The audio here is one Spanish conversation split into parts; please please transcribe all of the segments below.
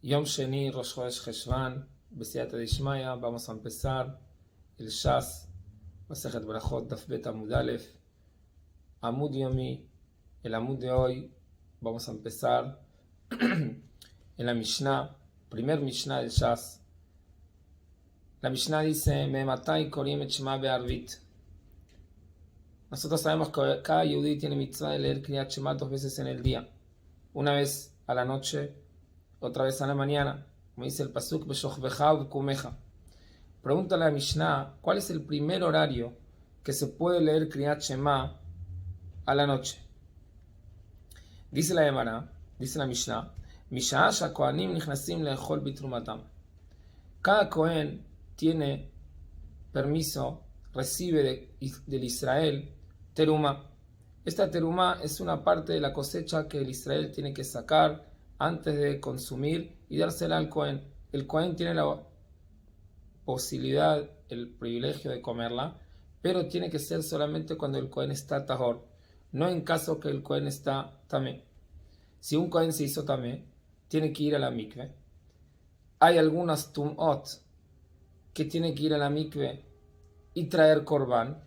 Yom Sheni, Rosh Chodesh Heshvan, B'siyata Dishmaya, vamos a empezar el Shas, Masejet Berachot, Daf Bet Amud Aleph, Amud Yomi, el Amud de hoy, vamos a empezar en la Mishnah, primer Mishnah del Shas. La Mishnah dice, Me'matai korim et Shema be'arvit. Nosotros sabemos que cada Yehudí tiene mitzvah de leer Kriyat Shema 2 veces en el día, una vez a la noche, otra vez a la mañana, como dice el pasuk, Beshochbecha u'bkumecha. Pregúntale a Mishnah, ¿cuál es el primer horario que se puede leer Kriyat Shema a la noche? Dice la Gemara, dice la Mishnah, Misha'ah she'kohanim nichnasim le'echol bitrumatam. Cada Cohen tiene permiso, recibe del Israel teruma. Esta teruma es una parte de la cosecha que el Israel tiene que sacar antes de consumir y dársela al Cohen. El Cohen tiene la posibilidad, el privilegio de comerla, pero tiene que ser solamente cuando el Cohen está tahor, no en caso que el Cohen está tamé. Si un Cohen se hizo tamé, tiene que ir a la mikve. Hay algunas tumot que tiene que ir a la mikve y traer korban.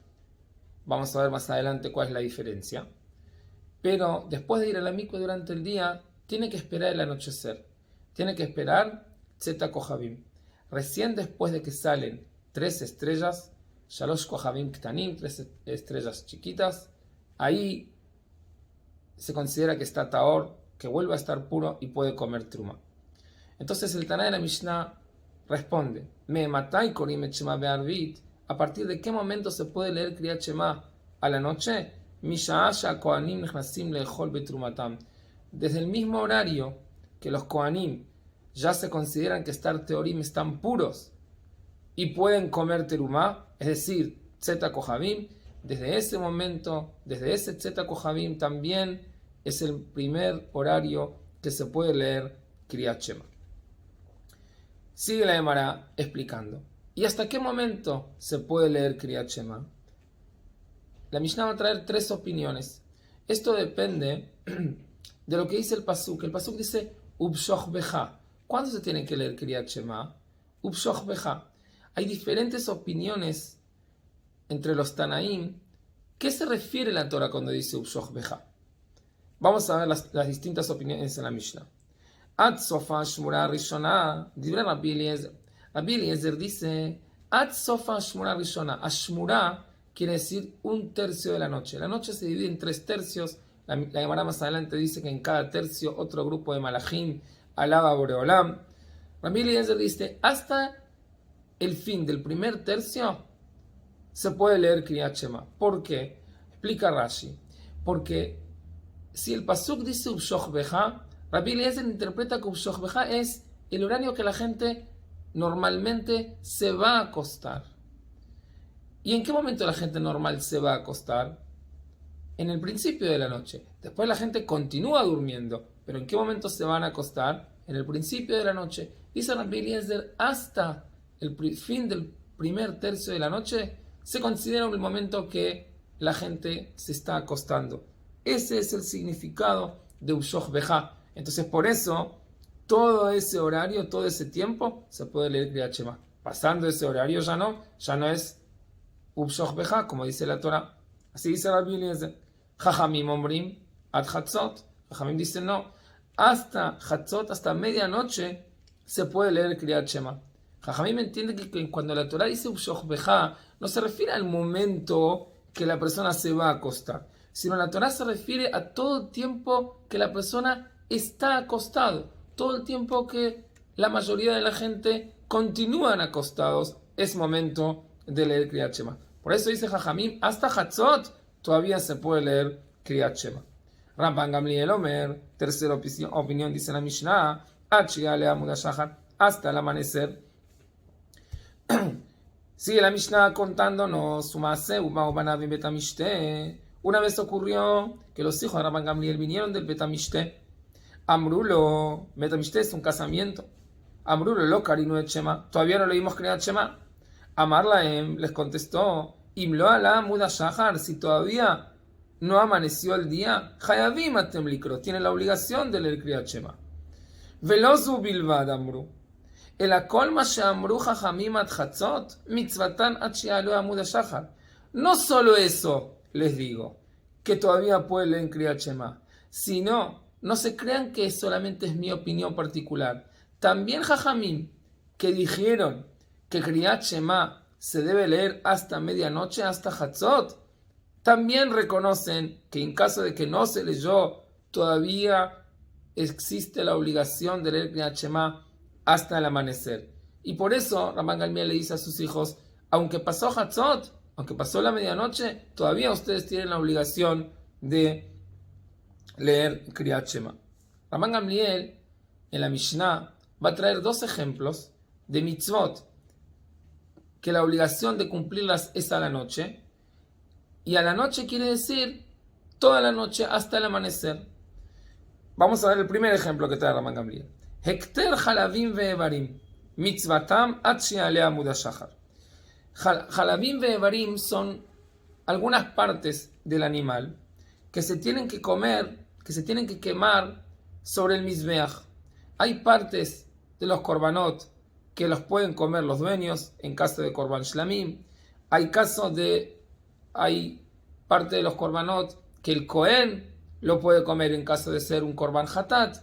Vamos a ver más adelante cuál es la diferencia. Pero después de ir a la mikve durante el día, tiene que esperar el anochecer. Tiene que esperar Tzeta Kohabim. Recién después de que salen 3 estrellas, Shalosh Kohabim Ktanim, 3 estrellas chiquitas, ahí se considera que está Tahor, que vuelve a estar puro y puede comer truma. Entonces el Taná de la Mishnah responde, Me'matai korim et Shema be'arvit. ¿A partir de qué momento se puede leer Kriyat Shema a la noche? Misha'ah she'kohanim nichnasim le'echol betrumatam. Desde el mismo horario que los Kohanim ya se consideran que teorim están puros y pueden comer terumá, es decir, Tzeta Kohabim, desde ese momento, desde ese Tzeta Kohabim también es el primer horario que se puede leer Kriyat Shema. Sigue la Gemara explicando. ¿Y hasta qué momento se puede leer Kriyat Shema? La Mishnah va a traer 3 opiniones. Esto depende de lo que dice el pasuk. El pasuk dice Ubshoch Becha. ¿Cuándo se tiene que leer Kriyat Shema? Ubshoch Becha. Hay diferentes opiniones entre los Tanaim. ¿Qué se refiere la Torah cuando dice Ubshoch Becha? Vamos a ver las distintas opiniones en la Mishnah. Ad Sofa Shmura Rishonah, dice Rabbi Eliezer. Rabbi Eliezer dice Ad Sofa Shmura Rishonah. Ashmura quiere decir 1/3 de la noche. La noche se divide en 3 tercios. La Gemara más adelante dice que en cada tercio otro grupo de malajim alaba a Boreolam. Rabbi Eliezer dice, hasta el fin del primer tercio se puede leer Kriyat Shema. ¿Por qué? Explica Rashi. Porque si el pasuk dice Ubshoch Becha, Rabbi Eliezer interpreta que Ubshoch Becha es el horario que la gente normalmente se va a acostar. ¿Y en qué momento la gente normal se va a acostar? En el principio de la noche. Después la gente continúa durmiendo. ¿Pero en qué momento se van a acostar? En el principio de la noche. Dice Rabbi Eliezer, hasta el fin del primer tercio de la noche se considera el momento que la gente se está acostando. Ese es el significado de Ubshoch Becha. Entonces por eso, todo ese horario, todo ese tiempo, se puede leer Kriyat Shema. Pasando ese horario ya no es Ubshoch Becha, como dice la Torah. Así dice Rabbi Eliezer. Jajamim ombrim ad Chatzot. Jajamim dicen no. Hasta Chatzot, hasta medianoche, se puede leer Kriyat Shema. Jajamim entiende que cuando la Torah dice Ubshoch Becha, no se refiere al momento que la persona se va a acostar, sino la Torah se refiere a todo el tiempo que la persona está acostado. Todo el tiempo que la mayoría de la gente continúan acostados, es momento de leer Kriyat Shema. Por eso dice Jajamim, hasta Chatzot todavía se puede leer Kriyat Shema. Rabban Gamliel Omer, tercera opinión, dice la Mishnah, hasta el amanecer. Sigue la Mishnah contándonos, una vez ocurrió que los hijos de Rabban Gamliel vinieron del Betamishte. Amrulo, Betamishte es un casamiento. Amrulo lo karinu et Shema, todavía no leímos Kriyat Shema. Amar Laem les contestó, Imlo ala muda shahar, si todavía no amaneció el día, Hayavim atem likro, tienen la obligación de leer Kriyat Shema. ולא זו בלבד אמרו, אלא כל מה שאמרו חכמים עד חצות, מצוותן עד שיעלו עמוד השחר. No solo eso les digo, que todavía pueden leer Kriyat Shema, sino, no se crean que solamente es mi opinión particular. También Jajamim, que dijeron que Kriyat Shema se debe leer hasta medianoche, hasta Hatzot, también reconocen que en caso de que no se leyó, todavía existe la obligación de leer Kriyat Shema hasta el amanecer. Y por eso Rabban Gamliel le dice a sus hijos, aunque pasó Hatzot, aunque pasó la medianoche, todavía ustedes tienen la obligación de leer Kriyat Shema. Rabban Gamliel, en la Mishnah, va a traer dos ejemplos de mitzvot, que la obligación de cumplirlas es a la noche, y a la noche quiere decir toda la noche hasta el amanecer. Vamos a ver el primer ejemplo que trae Rabban Gamliel. Hekter halavim ve'evarim, mitzvatam ad she'ale amud hashachar. Halavim ve'evarim son algunas partes del animal que se tienen que comer, que se tienen que quemar sobre el mizbeach. Hay partes de los korbanot que los pueden comer los dueños en caso de korban shlamim. Hay parte de los korbanot que el kohen lo puede comer en caso de ser un korban hatat.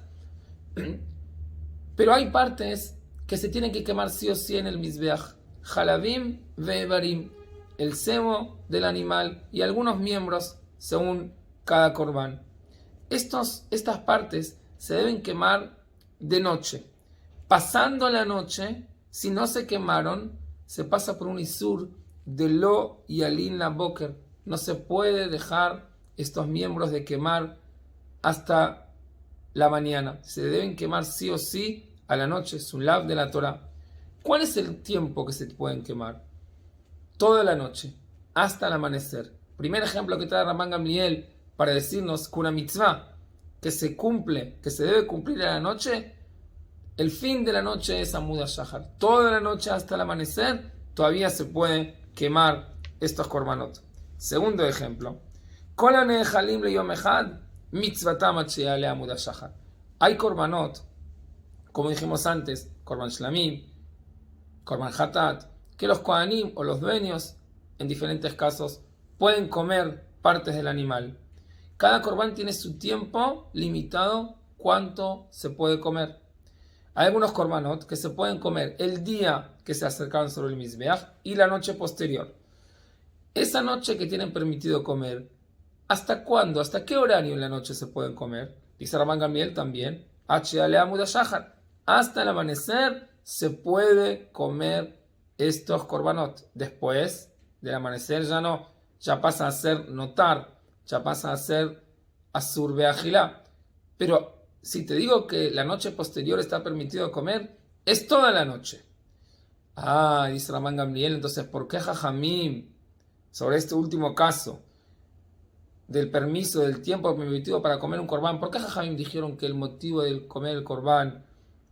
Pero hay partes que se tienen que quemar sí o sí en el mizbeach. Halavim ve'evarim, el sebo del animal y algunos miembros según cada korban. Estas partes se deben quemar de noche. Pasando la noche, si no se quemaron, se pasa por un isur de lo y alin la boker. No se puede dejar estos miembros de quemar hasta la mañana. Se deben quemar sí o sí a la noche. Es un lav de la Torah. ¿Cuál es el tiempo que se pueden quemar? Toda la noche, hasta el amanecer. Primer ejemplo que trae Rabban Gamliel para decirnos que una mitzvah que se cumple, que se debe cumplir a la noche, el fin de la noche es Amud HaShachar. Toda la noche hasta el amanecer todavía se puede quemar estos korbanot. Segundo ejemplo. Kol hanehalim leyom echad, mitzvatam ad she'ale Amud HaShachar. Hay korbanot, como dijimos antes, korban shlamim, korban hatat, que los kohanim o los dueños, en diferentes casos, pueden comer partes del animal. Cada korban tiene su tiempo limitado, cuánto se puede comer. Hay algunos korbanot que se pueden comer el día que se acercaban sobre el mizbeach y la noche posterior. Esa noche que tienen permitido comer, ¿hasta cuándo? ¿Hasta qué horario en la noche se pueden comer? Dice Rabban Gamliel también, hasta el amanecer se puede comer estos korbanot. Después del amanecer ya no, ya pasa a ser notar, ya pasa a ser asur beajilá. Pero si te digo que la noche posterior está permitido comer, es toda la noche. Dice Rabban Gamliel, entonces, ¿por qué Jajamim, sobre este último caso del permiso, del tiempo permitido para comer un corbán, por qué Jajamim dijeron que el motivo de comer el corbán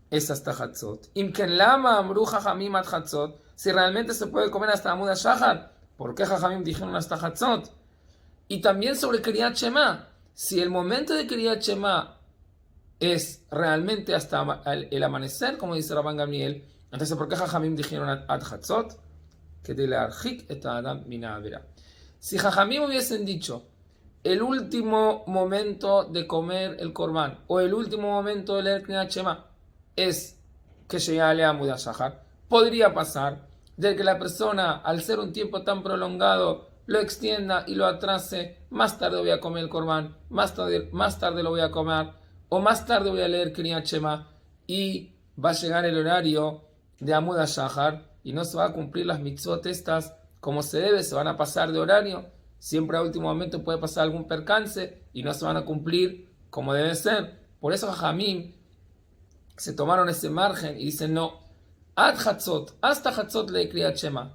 es hasta Hatzot? Imken lama amru Jajamim ad Hatzot, si realmente se puede comer hasta Amud HaShachar, ¿por qué Jajamim dijeron hasta Hatzot? Y también sobre Kriyat Shema, si el momento de Kriyat Shema es realmente hasta el amanecer, como dice Rabban Gamliel, entonces ¿por qué Jajamim dijeron ad Hatzot? Que de la arjik et adam mina avera. Si Jajamim hubiesen dicho el último momento de comer el corbán o el último momento de leer Kriyat Shema es que llegue a Amud HaShachar, podría pasar de que la persona, al ser un tiempo tan prolongado, lo extienda y lo atrase. Más tarde voy a comer el corbán, más tarde lo voy a comer, o más tarde voy a leer Kriyat Shema, y va a llegar el horario de Amud HaShachar y no se va a cumplir las mitzvot estas como se debe, se van a pasar de horario. Siempre a último momento puede pasar algún percance y no se van a cumplir como debe ser. Por eso Jajamim se tomaron ese margen y dicen no, ad Hatzot, hasta Hatzot le Kriyat Shema,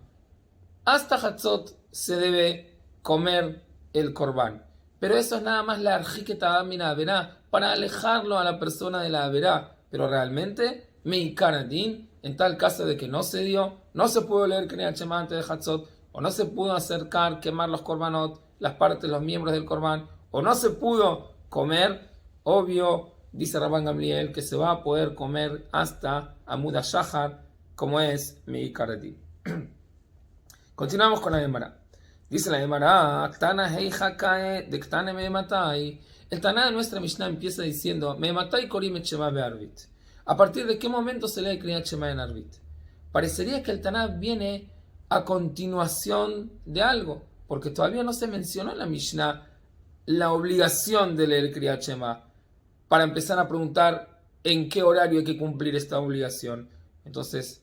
hasta Hatzot se debe comer el corbán. Pero eso es nada más la arjiket adam min haverá, para alejarlo a la persona de la haverá. Pero realmente, meikar adin, en tal caso de que no se dio, no se pudo leer Kriyat Shema antes de Hatzot, o no se pudo acercar, quemar los korbanot, las partes, los miembros del corbán, o no se pudo comer, obvio, dice Rabban Gamliel que se va a poder comer hasta Amud HaShahar, como es Meikaradin. Continuamos con la Gemara. Dice la Gemara, Tana Hei Hakae de Ktane Mematai. El Taná de nuestra Mishnah empieza diciendo, Mematai Korim et Shema be'Arvit. ¿A partir de qué momento se lee Kriyat Shema en Arvit? Parecería que el Taná viene a continuación de algo, porque todavía no se mencionó en la Mishnah la obligación de leer Kriyat Shema, para empezar a preguntar en qué horario hay que cumplir esta obligación. Entonces,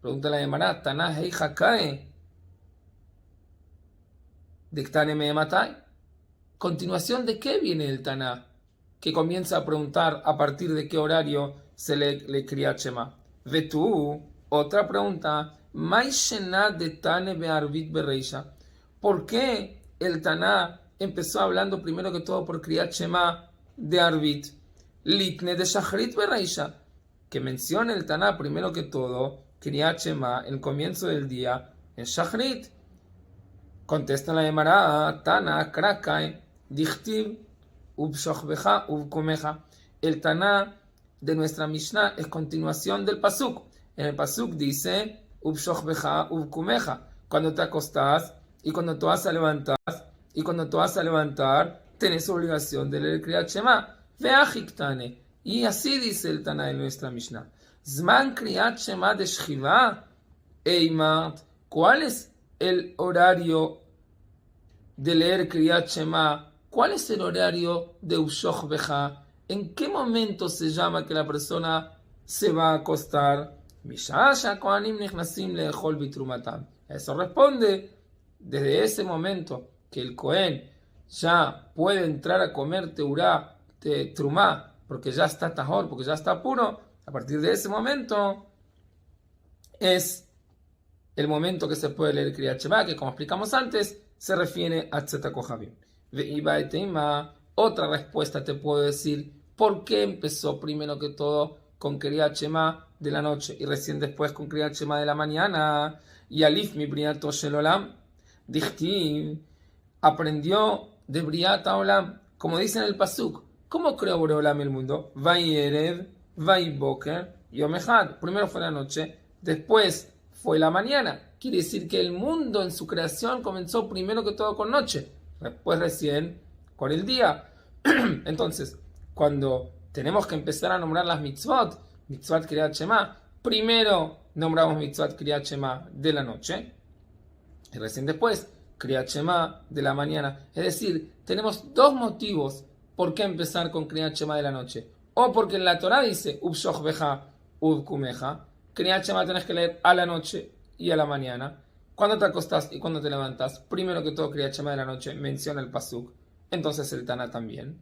pregunta la Gemara, Taná Hei Hakae de Ktane Mematai. ¿Continuación de qué viene el Taná? Que comienza a preguntar a partir de qué horario se lee Kriyat Shema. Ve tú, otra pregunta, de Tane be'Arvit bereisha. ¿Por qué el Taná empezó hablando primero que todo por Kriyat Shema de Arvit? Litne de Shachrit bereisha. Que menciona el Taná primero que todo Kriyat Shema, el comienzo del día, en Shachrit. Contesta la Gemara, Tana Krakai, Dichtiv, Ubshochbeja, Ubkumeja. El Taná de nuestra Mishnah es continuación del Pasuk. En el Pasuk dice, Ubshochbeja, Ubkumeja. Cuando te acostás y cuando te vas a levantar, tenés obligación de leer Kriyat Shema. Veajiktane. Y así dice el Taná de nuestra Mishnah. Zman Kriyat Shema de Shchiva, Eimart. ¿Cuál es el horario de leer Kriyat Shema? ¿Cuál es el horario de Ubshoch Beja? ¿En qué momento se llama que la persona se va a acostar? Eso responde desde ese momento que el Cohen ya puede entrar a comer teurá, trumá, porque ya está tajor, porque ya está puro. A partir de ese momento es el momento que se puede leer Kriyat Shema, que como explicamos antes, se refiere a Tzeta Kohabim. Otra respuesta te puedo decir, ¿por qué empezó primero que todo con Kriyat Shema de la noche y recién después con Kriyat Shema de la mañana? Y Alif mi Briato Shel Olam, Dichtiv, aprendió de Briat Olam, como dice en el Pasuk. ¿Cómo creó Boreolam el mundo? Vayerev, Vayboker, Yom Echad. Primero fue la noche, después fue la mañana. Quiere decir que el mundo en su creación comenzó primero que todo con noche, después recién con el día. Entonces, cuando tenemos que empezar a nombrar las mitzvot Kriyat Shema, primero nombramos mitzvot Kriyat Shema de la noche y recién después Kriyat Shema de la mañana. Es decir, tenemos dos motivos por qué empezar con Kriyat Shema de la noche. O porque en la Torah dice Ubshoch Beja, Ubkumeja, Kriyat Shema tenés que leer a la noche y a la mañana. Cuando te acostás y cuando te levantás, primero que todo Kriyat Shema de la noche menciona el Pasuk. Entonces el Taná también.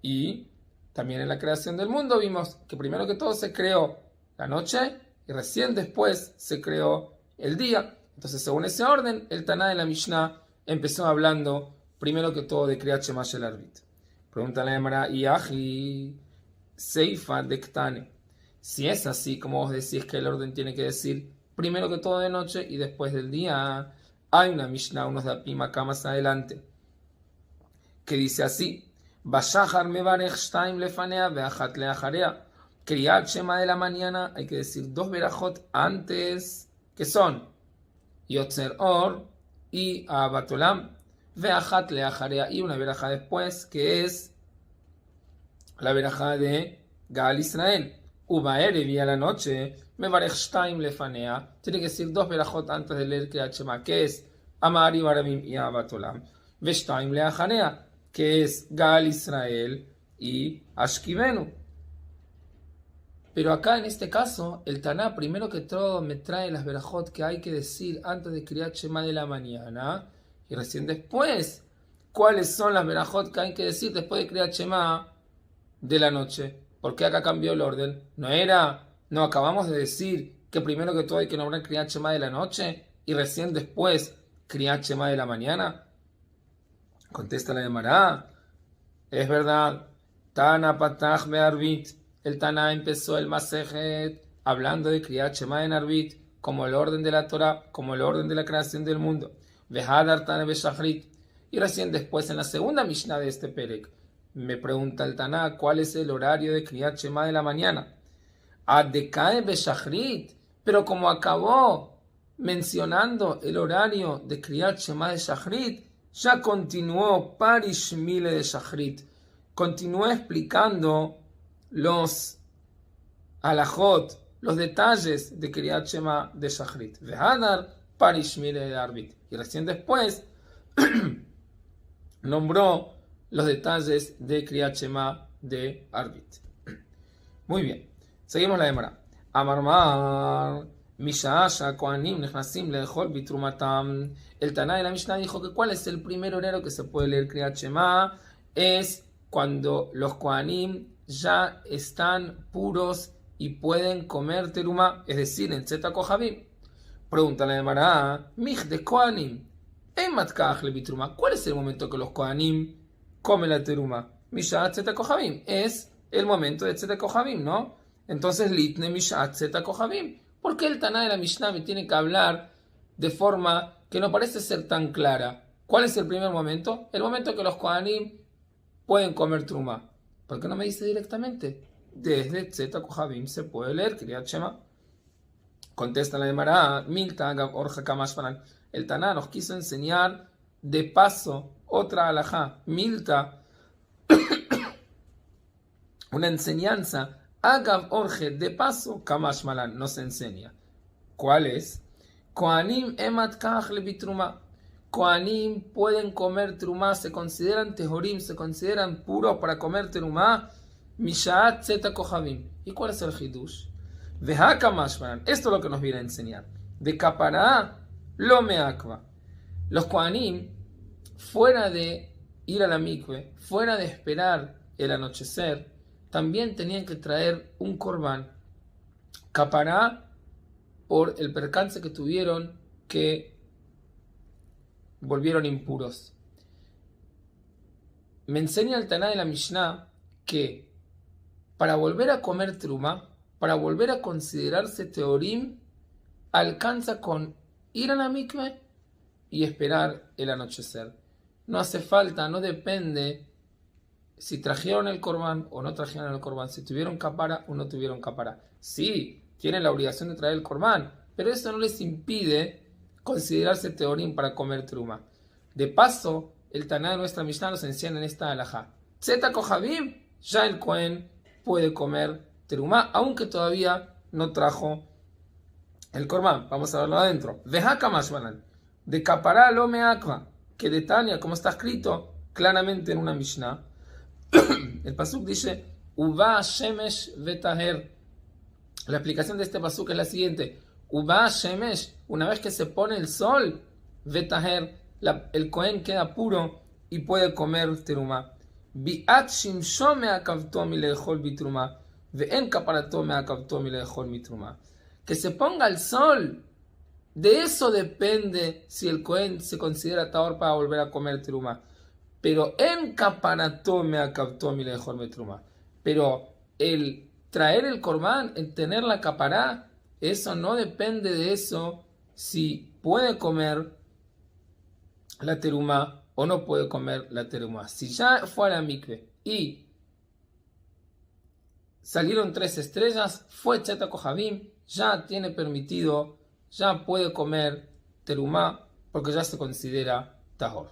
Y también en la creación del mundo vimos que primero que todo se creó la noche y recién después se creó el día. Entonces según ese orden, el Taná de la Mishnah empezó hablando primero que todo de Kriyat Shema Shel Arvit. Pregunta la Gemara, Yahi Seifa de Ktane. Si es así, como vos decís que el orden tiene que decir primero que todo de noche y después del día, hay una Mishnah, unos dapim acá más adelante, que dice así, Bashahar mevarech shtaim lefanea veachat leacharea. Kriyat Shema de la mañana hay que decir dos verajot antes, que son Yotzer Or y Ahavat Olam, veachat leacharea, y una veraja después, que es la veraja de Gal Israel. Ubaerev, y a la noche, mevarech shtaim lefanea, tiene que decir dos verajot antes de leer Kriyat Shema, que es Amar y Barabim y Ahavat Olam, veshtaim leacharea, que es Gal Israel y Ashkivenu. Pero acá en este caso, el Taná primero que todo me trae las verajot que hay que decir antes de Kriyat Shema de la mañana y recién después, ¿cuáles son las verajot que hay que decir después de Kriyat Shema de la noche? ¿Por qué acá cambió el orden? No acabamos de decir que primero que todo hay que nombrar Kriyat Shema de la noche y recién después Kriyat Shema de la mañana. Contesta la Gemara, es verdad, Tana Patach Be'Arvit, el Taná empezó el Masejet hablando de Kriyat Shema en Arvit, como el orden de la Torah, como el orden de la creación del mundo, Vehadar Tane Beshachrit, y recién después en la segunda Mishnah de este Perek, Me pregunta el Taná, ¿cuál es el horario de Kriyat Shema de la mañana? Adekae Beshachrit, pero como acabó mencionando el horario de Kriyat Shema de Shachrit, ya continuó Parish Mile de Shachrit, continuó explicando los alajot, los detalles de Kriyat Shema de Shachrit. Vehadar Parish Mile de Arbit. Y recién después nombró los detalles de Kriyat Shema de Arbit. Muy bien, seguimos la Gemara. Amarmar, Mishasha, Kohanim, Nechnasim, Lehol, Bitrumatam. El Taná de la Mishnah dijo que cuál es el primer horario que se puede leer Kriyat Shema. Es cuando los Kohanim ya están puros y pueden comer terumá, es decir, en Tzeta Kohabim. Pregunta la Gemara, Mij de Kohanim, ¿cuál es el momento que los Kohanim comen la terumá? Mishat Tzeta Kohabim, es el momento de Tzeta Kohabim, ¿no? Entonces, Litne Mishat Tzeta Kohabim. ¿Por qué el Taná de la Mishnah me tiene que hablar de forma que no parece ser tan clara? ¿Cuál es el primer momento? El momento que los Kohanim pueden comer terumá. ¿Por qué no me dice directamente? Desde Tzeta Kohabim se puede leer Kriyat Shema. Contesta la Gemara, Milta Orja Kamashpanan. El Taná nos quiso enseñar de paso otra alajá. Milta, una enseñanza. Agav Orje, de paso, Kamashmalan nos enseña. ¿Cuál es? Kohanim emat kach lebitruma. Kohanim pueden comer terumá, se consideran tejorim, se consideran puros para comer terumá. Mishaat Tzeta Kohabim. ¿Y cuál es el hidush? Vehaka mashmaran. Esto es lo que nos viene a enseñar. De kapará lo meakva. Los Kohanim, fuera de ir a la mikve, fuera de esperar el anochecer, también tenían que traer un corbán. Kapará por el percance que tuvieron que volvieron impuros. Me enseña el Taná de la Mishnah que para volver a comer terumá, para volver a considerarse teorim, alcanza con ir a la mikve y esperar el anochecer. No hace falta, no depende si trajeron el corbán o no trajeron el corbán, si tuvieron capara o no tuvieron capara. Sí, tienen la obligación de traer el corbán, pero eso no les impide considerarse teorim para comer terumá. De paso, el Taná de nuestra Mishnah nos enseña en esta alajá. Tzeta Kohabim, ya el Kohen puede comer terumá, aunque todavía no trajo el corbán. Vamos a verlo adentro. Vehaka mashmalan, de kapará lo meakva, que de Tania, como está escrito claramente en una Mishnah, el pasuk dice, Uba shemesh vetaher. La explicación de este pasuk es la siguiente. Uba shemesh, una vez que se pone el sol, vetaher, el Kohen queda puro y puede comer terumá. Bi'at shimsho me'akavto milehol bitrumá, ve'en kaparato me'akavto milehol mitrumá. Que se ponga el sol, de eso depende si el Kohen se considera tahor para volver a comer terumá. Pero en kaparato me'akavto milehol mitrumá. Pero el traer el corbán, el tener la capará, eso no depende de eso si puede comer la terumá o no puede comer la terumá. Si ya fue a la mikve y salieron 3 estrellas, fue Tzeta Kohabim, ya tiene permitido, ya puede comer terumá porque ya se considera tahor.